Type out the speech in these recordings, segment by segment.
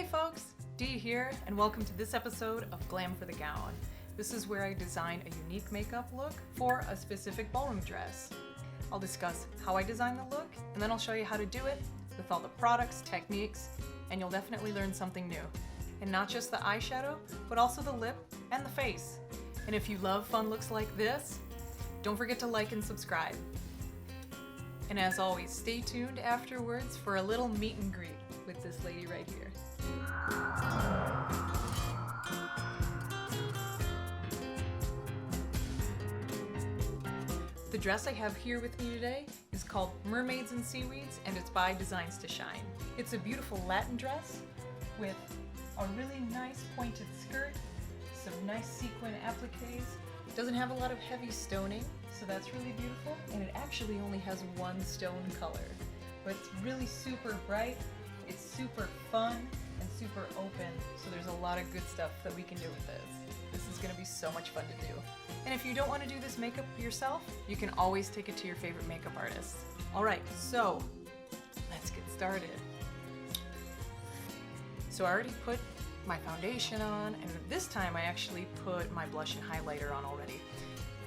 folks, Dee here, and welcome to this episode of Glam for the Gown. This is where I design a unique makeup look for a specific ballroom dress. I'll discuss how I design the look, and then I'll show you how to do it with all the products, techniques, and you'll definitely learn something new. And not just the eyeshadow, but also the lip and the face. And if you love fun looks like this, don't forget to like and subscribe. And as always, stay tuned afterwards for a little meet and greet with this lady right here. The dress I have here with me today is called Mermaids and Seaweeds, and it's by Designs to Shine. It's a beautiful Latin dress with a really nice pointed skirt, some nice sequin appliques. It doesn't have a lot of heavy stoning, so that's really beautiful, and it actually only has one stone color. But it's really super bright, it's super fun, and super open, so there's a lot of good stuff that we can do with this. This is going to be so much fun to do. And if you don't want to do this makeup yourself, you can always take it to your favorite makeup artist. Alright, so let's get started. So I already put my foundation on, and this time I actually put my blush and highlighter on already.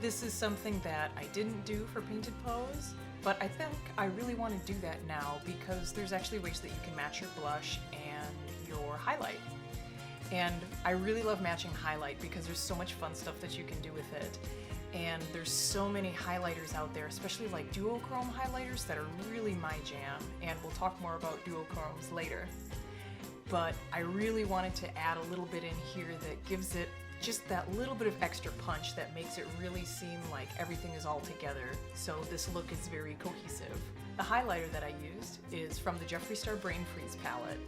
This is something that I didn't do for Painted Pose, but I think I really want to do that now because there's actually ways that you can match your blush and your highlight. And I really love matching highlight because there's so much fun stuff that you can do with it. And there's so many highlighters out there, especially like Duochrome highlighters that are really my jam, and we'll talk more about Duochromes later. But I really wanted to add a little bit in here that gives it just that little bit of extra punch that makes it really seem like everything is all together, so this look is very cohesive. The highlighter that I used is from the Jeffree Star Brainfreeze palette.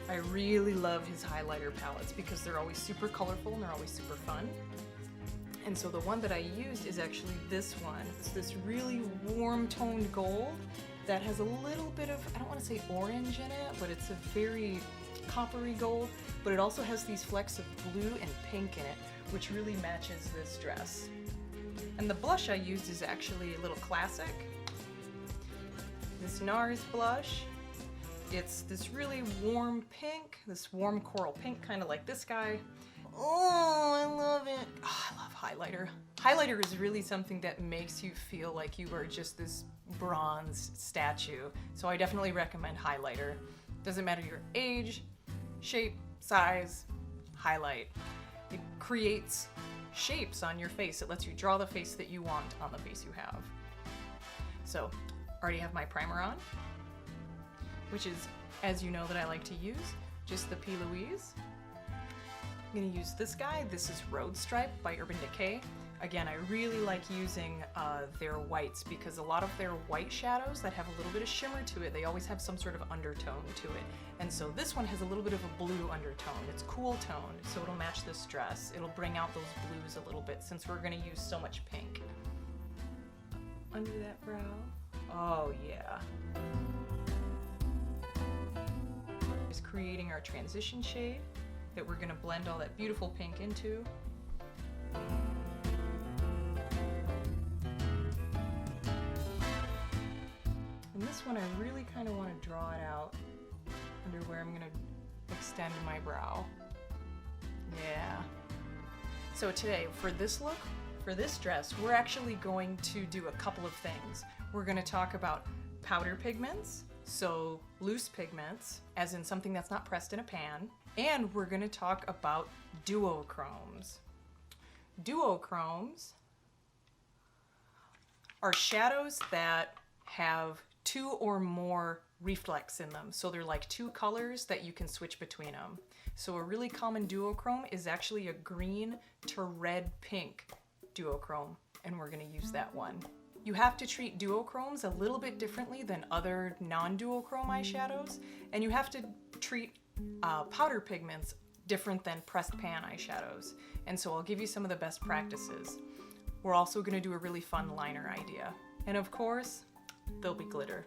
I really love his highlighter palettes because they're always super colorful and they're always super fun. And so the one that I used is actually this one. It's this really warm toned gold that has a little bit of, I don't want to say orange in it, but it's a very coppery gold, but it also has these flecks of blue and pink in it, which really matches this dress. And the blush I used is actually a little classic. This NARS blush. It's this really warm pink, this warm coral pink, kind of like this guy. Oh, I love it. Oh, I love highlighter. Highlighter is really something that makes you feel like you are just this bronze statue. So I definitely recommend highlighter. Doesn't matter your age, shape, size, highlight. It creates shapes on your face. It lets you draw the face that you want on the face you have. So, already have my primer on, which is, as you know, that I like to use, just the PLOUISE. I'm gonna use this guy. This is Road Stripe by Urban Decay. Again, I really like using their whites because a lot of their white shadows that have a little bit of shimmer to it, they always have some sort of undertone to it. And so this one has a little bit of a blue undertone. It's cool toned, so it'll match this dress. It'll bring out those blues a little bit since we're gonna use so much pink. Under that brow. Oh yeah. Just creating our transition shade that we're gonna blend all that beautiful pink into. And this one I really kind of want to draw it out under where I'm gonna extend my brow. Yeah. So today, for this look, for this dress, we're actually going to do a couple of things. We're gonna talk about powder pigments, so loose pigments, as in something that's not pressed in a pan, and we're gonna talk about duochromes. Duochromes are shadows that have two or more reflex in them. So they're like two colors that you can switch between them. So a really common duochrome is actually a green to red pink duochrome, and we're gonna use that one. You have to treat duochromes a little bit differently than other non-duochrome eyeshadows, and you have to treat powder pigments different than pressed pan eyeshadows. And so I'll give you some of the best practices. We're also gonna do a really fun liner idea. And of course, there'll be glitter.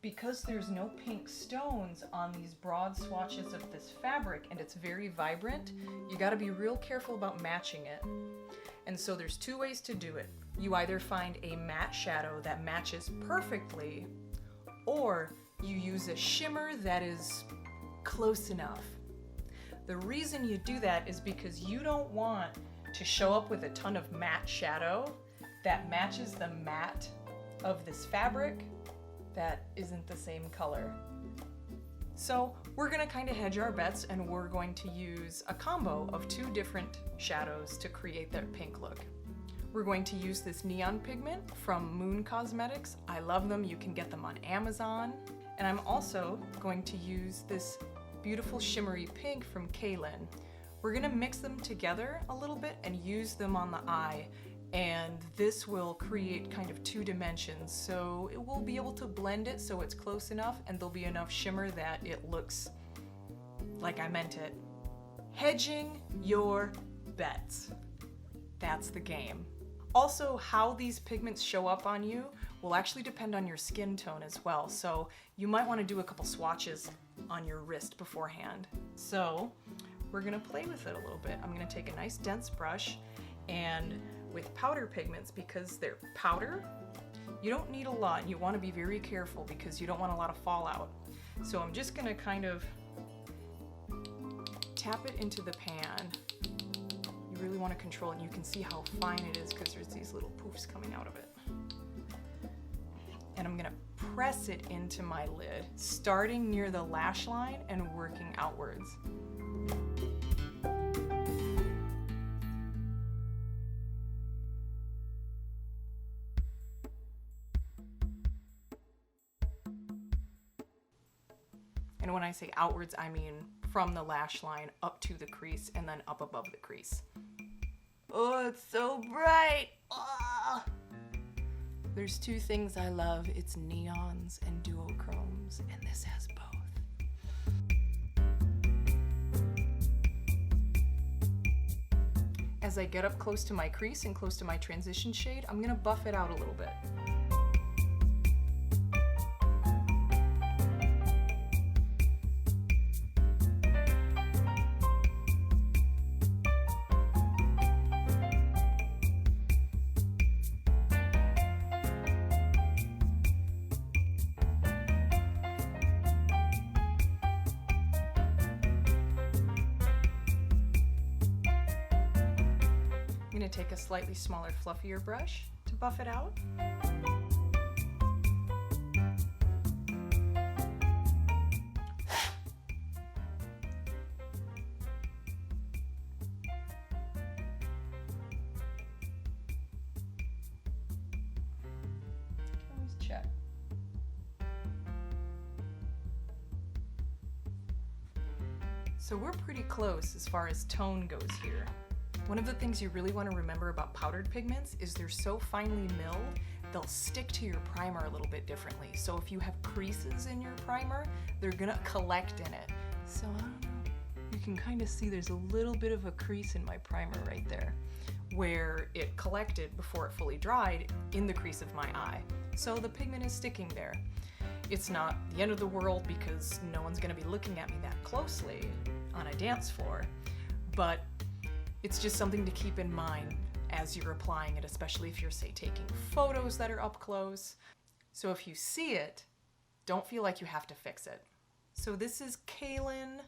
Because there's no pink stones on these broad swatches of this fabric and it's very vibrant, you gotta be real careful about matching it. And so there's two ways to do it. You either find a matte shadow that matches perfectly, or you use a shimmer that is close enough. The reason you do that is because you don't want to show up with a ton of matte shadow that matches the matte of this fabric that isn't the same color. So we're gonna kind of hedge our bets, and we're going to use a combo of 2 different shadows to create that pink look. We're going to use this neon pigment from Moon Cosmetics. I love them, you can get them on Amazon. And I'm also going to use this beautiful shimmery pink from CAILYN. We're gonna mix them together a little bit and use them on the eye, and this will create kind of 2 dimensions. So it will be able to blend it so it's close enough, and there'll be enough shimmer that it looks like I meant it. Hedging your bets. That's the game. Also, how these pigments show up on you will actually depend on your skin tone as well. So you might want to do a couple swatches on your wrist beforehand. So we're gonna play with it a little bit. I'm gonna take a nice dense brush, and with powder pigments, because they're powder, you don't need a lot, and you want to be very careful because you don't want a lot of fallout. So I'm just gonna kind of tap it into the pan. You really want to control it, and you can see how fine it is because there's these little poofs coming out of it. And I'm gonna press it into my lid, starting near the lash line and working outwards. And when I say outwards, I mean from the lash line up to the crease and then up above the crease. Oh, it's so bright! Oh. There's 2 things I love. It's neons and duochromes, and this has both. As I get up close to my crease and close to my transition shade, I'm gonna buff it out a little bit. I'm going to take a slightly smaller, fluffier brush to buff it out. Always check. So we're pretty close as far as tone goes here. One of the things you really want to remember about powdered pigments is they're so finely milled, they'll stick to your primer a little bit differently. So if you have creases in your primer, they're gonna collect in it. So I don't know, you can kind of see there's a little bit of a crease in my primer right there, where it collected before it fully dried in the crease of my eye. So the pigment is sticking there. It's not the end of the world because no one's gonna be looking at me that closely on a dance floor, but it's just something to keep in mind as you're applying it, especially if you're, say, taking photos that are up close. So if you see it, don't feel like you have to fix it. So this is CAILYN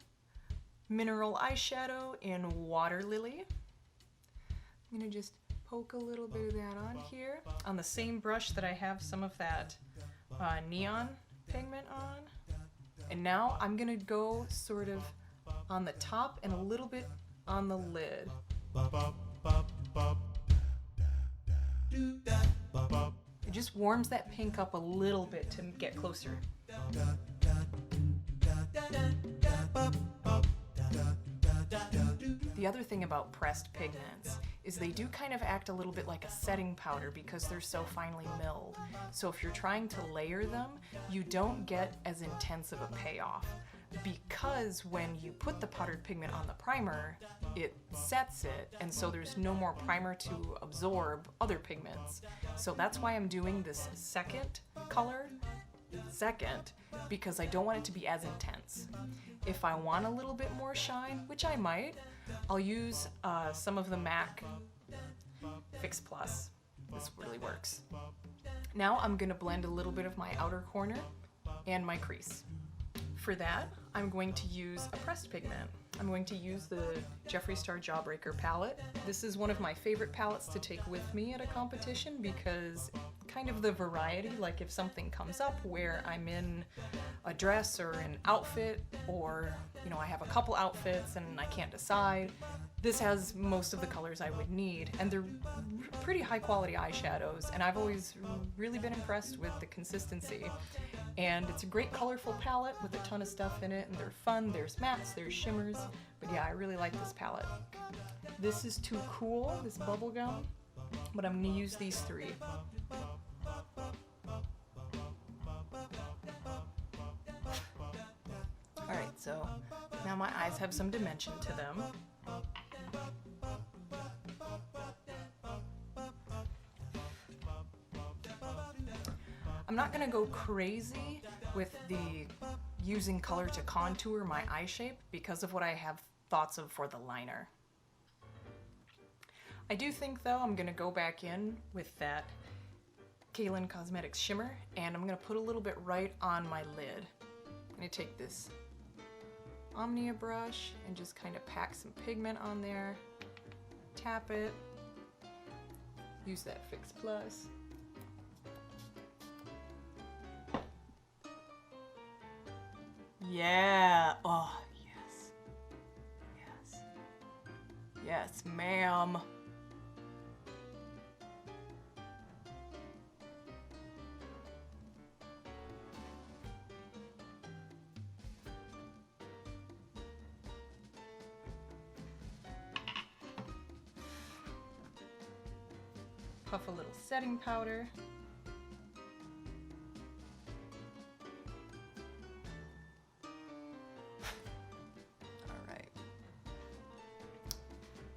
Mineral Eyeshadow in Water Lily. I'm gonna just poke a little bit of that on here, on the same brush that I have some of that neon pigment on. And now I'm gonna go sort of on the top and a little bit on the lid. It just warms that pink up a little bit to get closer. The other thing about pressed pigments is they do kind of act a little bit like a setting powder because they're so finely milled. So if you're trying to layer them, you don't get as intense of a payoff, because when you put the powdered pigment on the primer, it sets it, and so there's no more primer to absorb other pigments. So that's why I'm doing this second color second, because I don't want it to be as intense. If I want a little bit more shine, which I might, I'll use some of the MAC Fix Plus. This really works. Now I'm gonna blend a little bit of my outer corner and my crease. For that, I'm going to use a pressed pigment. I'm going to use the Jeffree Star Jawbreaker palette. This is one of my favorite palettes to take with me at a competition because kind of the variety, like if something comes up where I'm in a dress or an outfit, or you know, I have a couple outfits and I can't decide, this has most of the colors I would need, and they're pretty high quality eyeshadows, and I've always really been impressed with the consistency. And it's a great colorful palette with a ton of stuff in it, and they're fun. There's mattes, there's shimmers, but yeah, I really like this palette. This is Too Cool, this bubblegum, but I'm gonna use these three. Alright, so now my eyes have some dimension to them. I'm not gonna go crazy with the using color to contour my eye shape because of what I have thoughts of for the liner. I do think though I'm gonna go back in with that CAILYN Cosmetics shimmer, and I'm gonna put a little bit right on my lid. I'm gonna take this Omnia brush and just kind of pack some pigment on there, tap it, use that Fix Plus. Yeah, oh yes, yes, yes ma'am. Puff a little setting powder.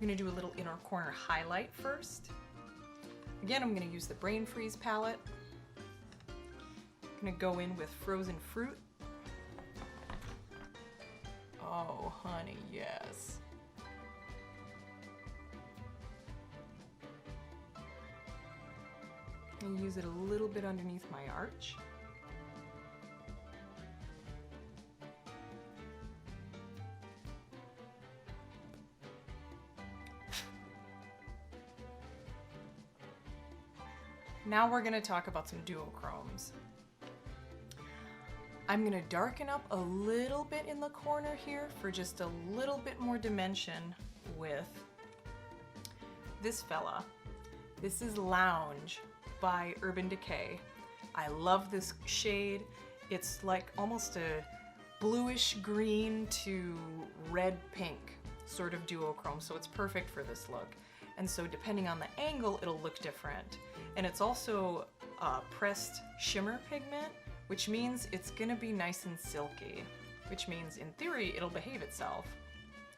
I'm gonna do a little inner corner highlight first. Again, I'm gonna use the Brainfreeze palette. I'm gonna go in with Frozen Fruit. Oh, honey, yes. I'm gonna use it a little bit underneath my arch. Now we're gonna talk about some duochromes. I'm gonna darken up a little bit in the corner here for just a little bit more dimension with this fella. This is Lounge by Urban Decay. I love this shade. It's like almost a bluish green to red pink sort of duochrome, so it's perfect for this look. And so depending on the angle, it'll look different. And it's also pressed shimmer pigment, which means it's gonna be nice and silky, which means in theory, it'll behave itself.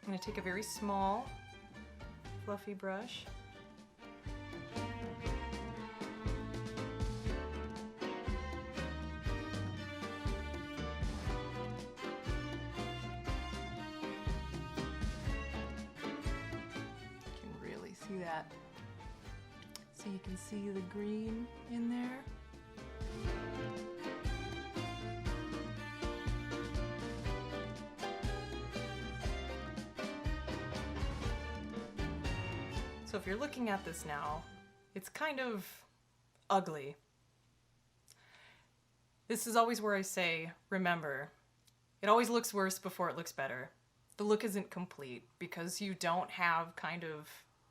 I'm gonna take a very small, fluffy brush. You can really see that. So you can see the green in there. So if you're looking at this now, it's kind of ugly. This is always where I say, remember, it always looks worse before it looks better. The look isn't complete because you don't have kind of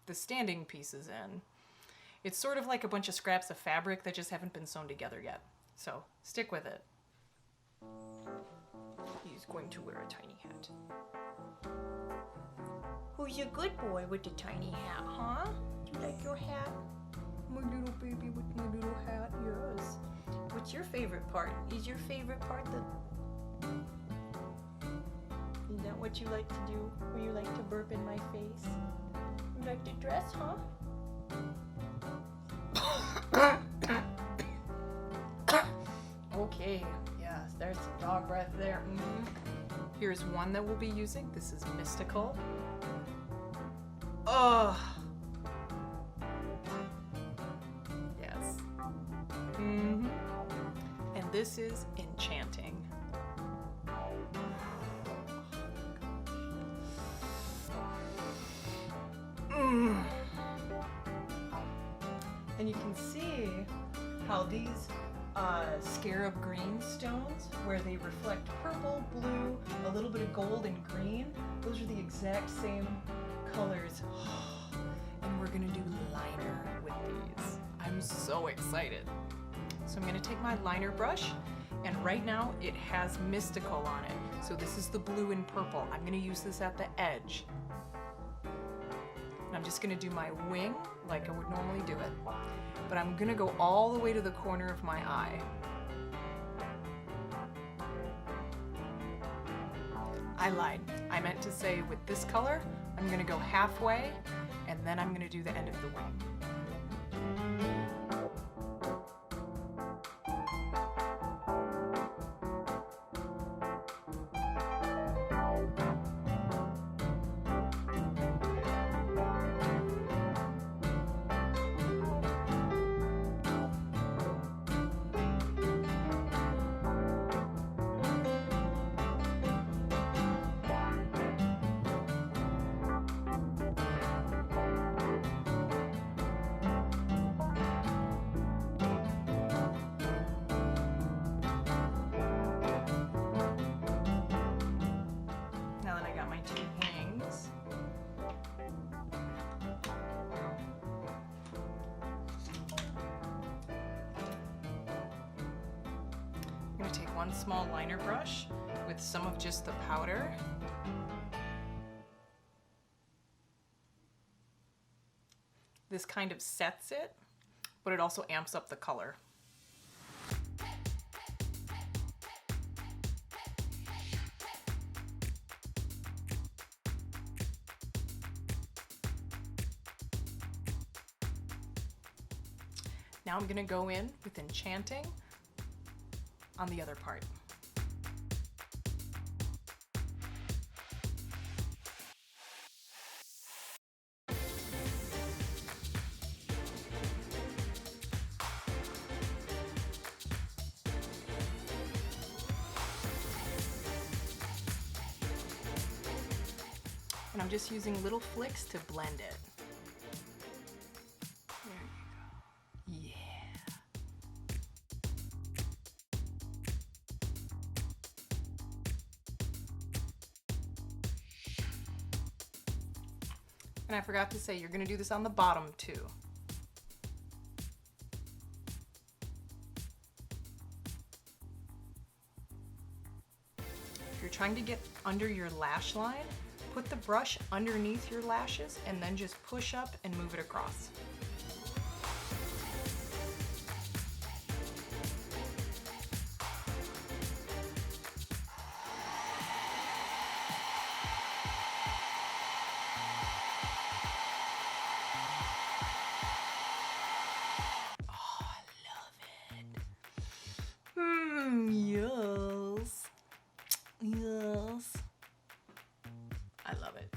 the standing pieces in. It's sort of like a bunch of scraps of fabric that just haven't been sewn together yet. So stick with it. He's going to wear a tiny hat. Who's your good boy with the tiny hat, huh? Do you like your hat? My little baby with my little hat, yes. What's your favorite part? Is your favorite part the... Is that what you like to do? Or you like to burp in my face? You like to dress, huh? Okay, yes, there's some dog breath there. Here's one that we'll be using. This is Mystical. Ugh. Yes. And this is Enchanting. And you can see how these scarab green stones, where they reflect purple, blue, a little bit of gold and green, those are the exact same colors. And we're gonna do liner with these. I'm so excited. So I'm gonna take my liner brush, and right now it has Mystical on it. So this is the blue and purple. I'm gonna use this at the edge. And I'm just gonna do my wing like I would normally do it. But I'm gonna go all the way to the corner of my eye. I lied. I meant to say with this color, I'm gonna go halfway, and then I'm gonna do the end of the wing. One small liner brush with some of just the powder. This kind of sets it, but it also amps up the color. Now I'm gonna go in with Enchanting on the other part. And I'm just using little flicks to blend it. There you go. Yeah. And I forgot to say, you're gonna do this on the bottom too. If you're trying to get under your lash line, put the brush underneath your lashes and then just push up and move it across. Yes. Yes. I love it.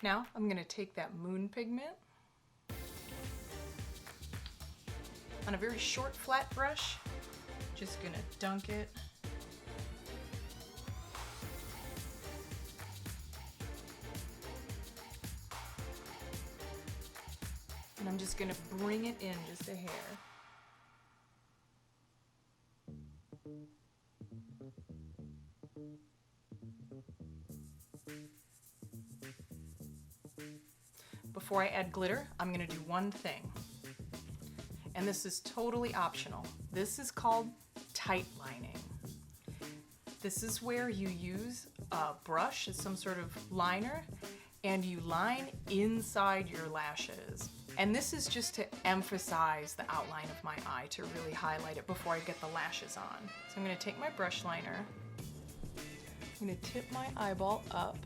Now I'm gonna take that moon pigment on a very short flat brush, just gonna dunk it. And I'm just gonna bring it in just a hair. Before I add glitter, I'm gonna do one thing. And this is totally optional. This is called tight lining. This is where you use a brush as some sort of liner and you line inside your lashes. And this is just to emphasize the outline of my eye, to really highlight it before I get the lashes on. So I'm gonna take my brush liner, I'm gonna tip my eyeball up,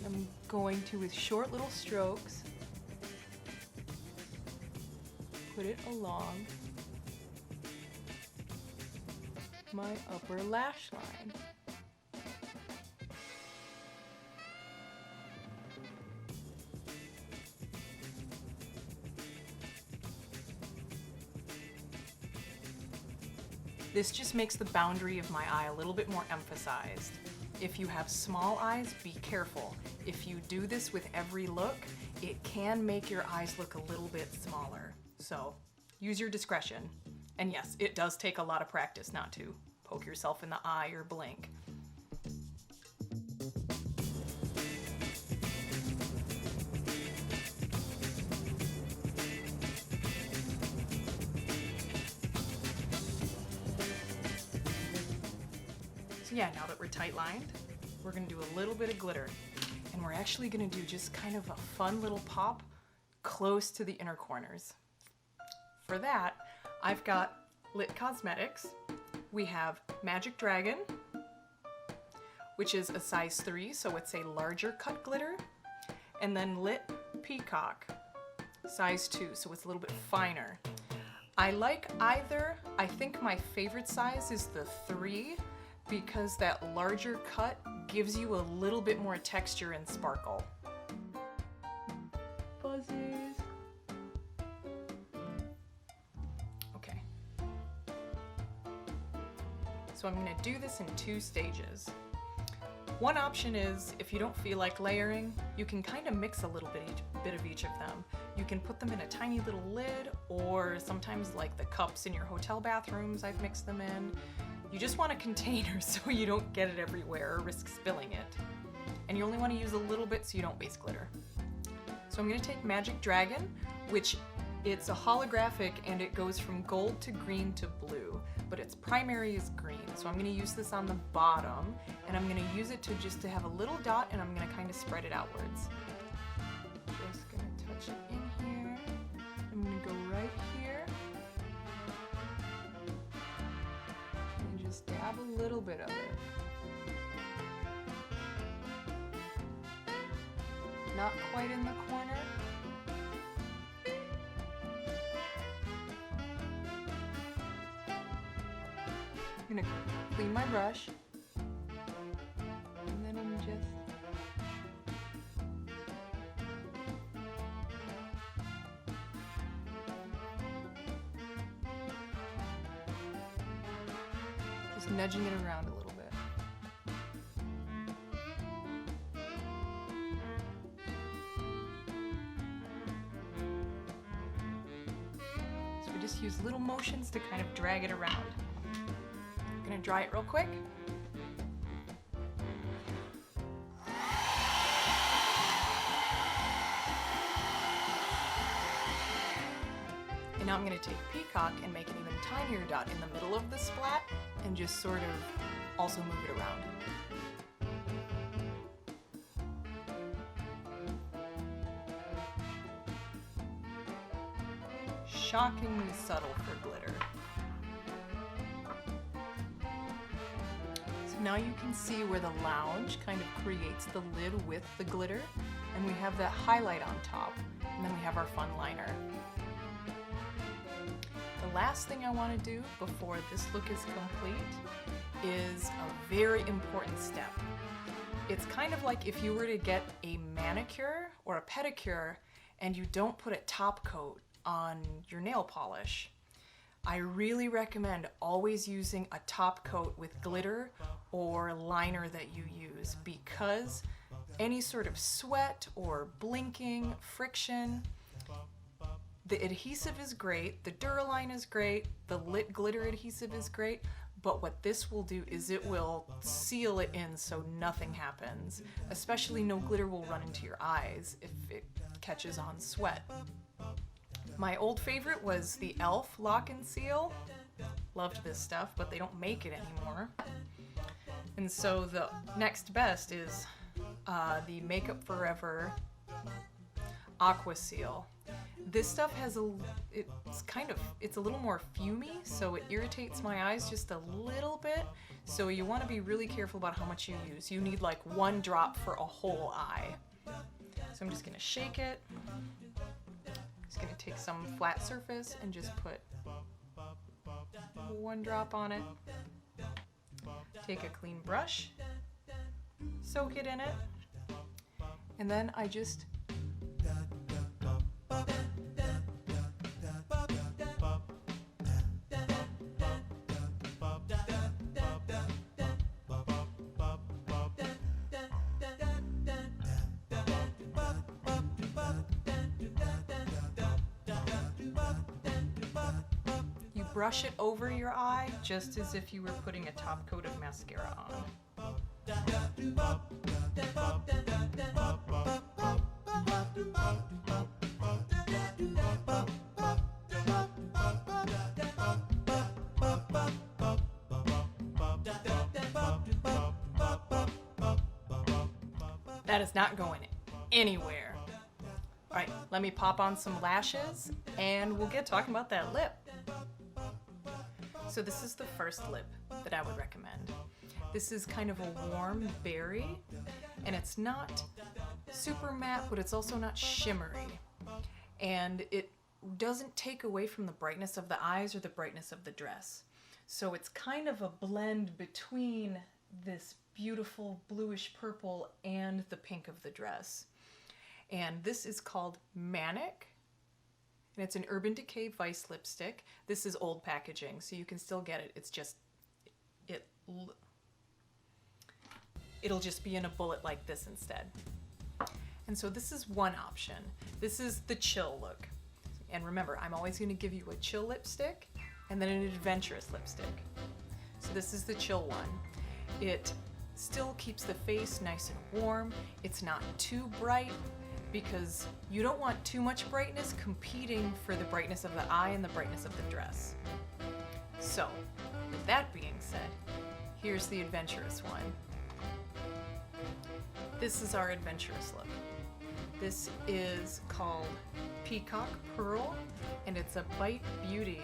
I'm going to, with short little strokes, put it along my upper lash line. This just makes the boundary of my eye a little bit more emphasized. If you have small eyes, be careful. If you do this with every look, it can make your eyes look a little bit smaller. So use your discretion. And yes, it does take a lot of practice not to poke yourself in the eye or blink. So yeah, now that we're tight lined, we're gonna do a little bit of glitter. And we're actually gonna do just kind of a fun little pop close to the inner corners. For that, I've got Lit Cosmetics. We have Magic Dragon, which is a size 3, so it's a larger cut glitter. And then Lit Peacock, size 2, so it's a little bit finer. I like either. I think my favorite size is the 3, because that larger cut gives you a little bit more texture and sparkle. Fuzzies. Okay. So I'm gonna do this in 2 stages. One option is, if you don't feel like layering, you can kind of mix a little bit of each of them. You can put them in a tiny little lid, or sometimes like the cups in your hotel bathrooms, I've mixed them in. You just want a container so you don't get it everywhere or risk spilling it. And you only want to use a little bit so you don't waste glitter. So I'm going to take Magic Dragon, which it's a holographic and it goes from gold to green to blue, but its primary is green. So I'm going to use this on the bottom, and I'm going to use it to have a little dot, and I'm going to kind of spread it outwards. Just going to touch it in here. I'm going to go right here. Just dab a little bit of it. Not quite in the corner. I'm gonna clean my brush. And then I'm just nudging it around a little bit. So we just use little motions to kind of drag it around. I'm gonna dry it real quick. And now I'm going to take Peacock and make an even tinier dot in the middle of the splat and just sort of also move it around. Shockingly subtle for glitter. So now you can see where the lounge kind of creates the lid with the glitter, and we have that highlight on top, and then we have our fun liner. The last thing I want to do before this look is complete is a very important step. It's kind of like if you were to get a manicure or a pedicure and you don't put a top coat on your nail polish. I really recommend always using a top coat with glitter or liner that you use, because any sort of sweat or blinking, friction, the adhesive is great, the Duraline is great, the lit glitter adhesive is great, but what this will do is it will seal it in so nothing happens. Especially no glitter will run into your eyes if it catches on sweat. My old favorite was the e.l.f. Lock and Seal. Loved this stuff, but they don't make it anymore. And so the next best is the Makeup Forever Aqua Seal. This stuff has it's a little more fumey, so it irritates my eyes just a little bit. So you want to be really careful about how much you use. You need like 1 drop for a whole eye. So I'm just gonna shake it. Just gonna take some flat surface and just put 1 drop on it. Take a clean brush, soak it in it, and then I just brush it over your eye just as if you were putting a top coat of mascara on. That is not going anywhere. All right, let me pop on some lashes and we'll get talking about that lip. So this is the first lip that I would recommend. This is kind of a warm berry, and it's not super matte, but it's also not shimmery. And it doesn't take away from the brightness of the eyes or the brightness of the dress. So it's kind of a blend between this beautiful bluish purple and the pink of the dress. And this is called Manic, and it's an Urban Decay Vice lipstick. This is old packaging, so you can still get it. It's just, it'll just be in a bullet like this instead. And so this is one option. This is the chill look. And remember, I'm always going to give you a chill lipstick and then an adventurous lipstick. So this is the chill one. It still keeps the face nice and warm. It's not too bright, because you don't want too much brightness competing for the brightness of the eye and the brightness of the dress. So, with that being said, here's the adventurous one. This is our adventurous look. This is called Peacock Pearl, and it's a Bite Beauty.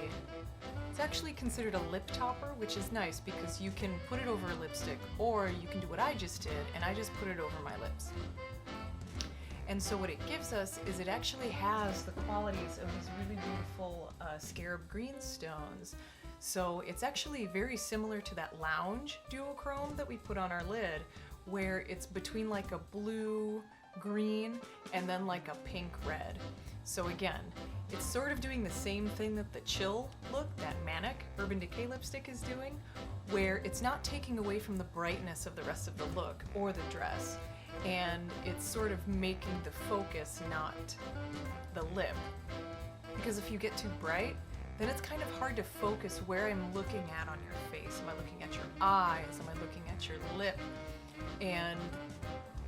It's actually considered a lip topper, which is nice because you can put it over a lipstick, or you can do what I just did, and I just put it over my lips. And so what it gives us is it actually has the qualities of these really beautiful scarab green stones. So it's actually very similar to that Lounge Duochrome that we put on our lid, where it's between like a blue, green, and then like a pink red. So again, it's sort of doing the same thing that the chill look, that Manic Urban Decay lipstick is doing, where it's not taking away from the brightness of the rest of the look or the dress. And it's sort of making the focus not the lip. Because if you get too bright, then it's kind of hard to focus where I'm looking at on your face. Am I looking at your eyes? Am I looking at your lip? And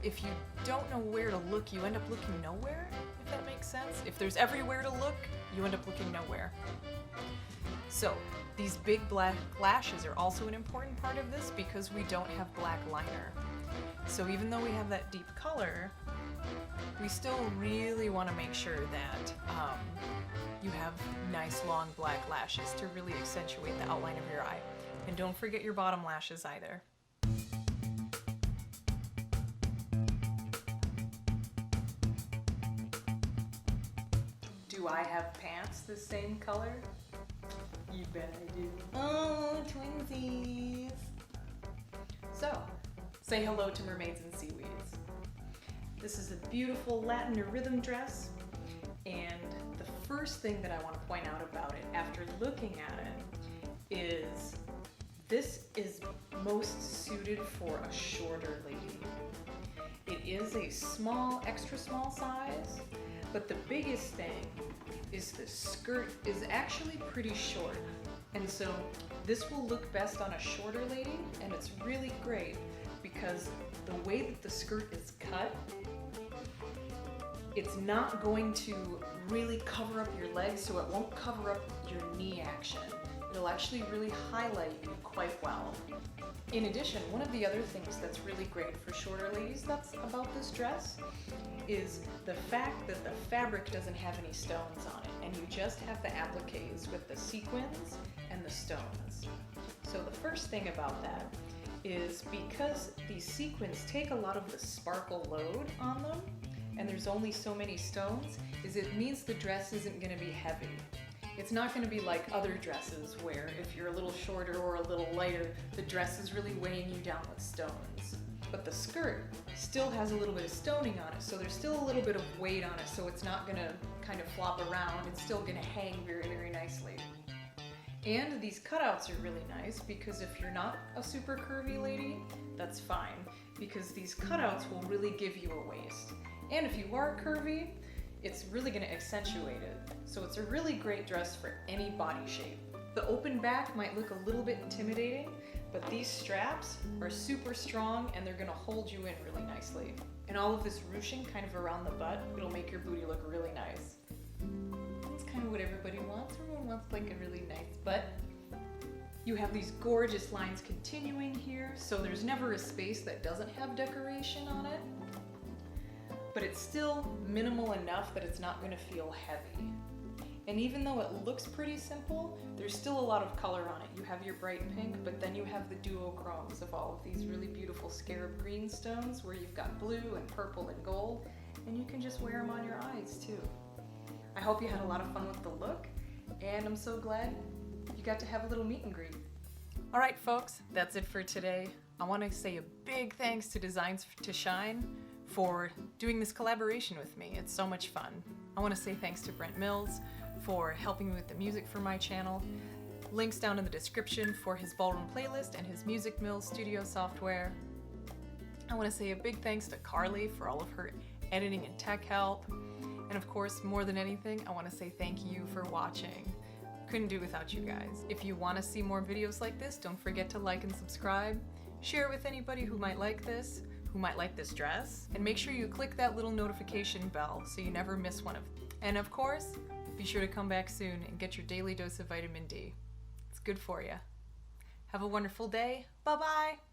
if you don't know where to look, you end up looking nowhere, if that makes sense. If there's everywhere to look, you end up looking nowhere. So these big black lashes are also an important part of this because we don't have black liner. So even though we have that deep color, we still really want to make sure that you have nice long black lashes to really accentuate the outline of your eye. And don't forget your bottom lashes either. Do I have pants the same color? You bet I do. Oh, twinsies! So, say hello to Mermaids and Seaweeds. This is a beautiful Latin rhythm dress, and the first thing that I want to point out about it after looking at it is this is most suited for a shorter lady. It is a small, extra small size, but the biggest thing is the skirt is actually pretty short. And so this will look best on a shorter lady, and it's really great because the way that the skirt is cut, it's not going to really cover up your legs, so it won't cover up your knee action. It'll actually really highlight you quite well. In addition, one of the other things that's really great for shorter ladies that's about this dress is the fact that the fabric doesn't have any stones on it, and you just have the appliques with the sequins and the stones. So the first thing about that is because these sequins take a lot of the sparkle load on them, and there's only so many stones, is it means the dress isn't going to be heavy. It's not going to be like other dresses where if you're a little shorter or a little lighter, the dress is really weighing you down with stones. But the skirt still has a little bit of stoning on it, so there's still a little bit of weight on it, so it's not going to kind of flop around. It's still going to hang very, very nicely. And these cutouts are really nice because if you're not a super curvy lady, that's fine, because these cutouts will really give you a waist. And if you are curvy, it's really going to accentuate it. So it's a really great dress for any body shape. The open back might look a little bit intimidating, but these straps are super strong and they're gonna hold you in really nicely. And all of this ruching kind of around the butt, it'll make your booty look really nice. That's kind of what everybody wants. Everyone wants like a really nice butt. You have these gorgeous lines continuing here, so there's never a space that doesn't have decoration on it. But it's still minimal enough that it's not gonna feel heavy. And even though it looks pretty simple, there's still a lot of color on it. You have your bright pink, but then you have the duochromes of all of these really beautiful scarab green stones where you've got blue and purple and gold, and you can just wear them on your eyes too. I hope you had a lot of fun with the look, and I'm so glad you got to have a little meet and greet. All right, folks, that's it for today. I want to say a big thanks to Designs to Shine for doing this collaboration with me. It's so much fun. I want to say thanks to Brent Mills for helping me with the music for my channel. Links down in the description for his Ballroom playlist and his Music Mill studio software. I want to say a big thanks to Carly for all of her editing and tech help. And of course, more than anything, I want to say thank you for watching. Couldn't do without you guys. If you want to see more videos like this, don't forget to like and subscribe. Share it with anybody who might like this, who might like this dress, and make sure you click that little notification bell so you never miss one of them. And of course, be sure to come back soon and get your daily dose of vitamin D. It's good for you. Have a wonderful day. Bye-bye.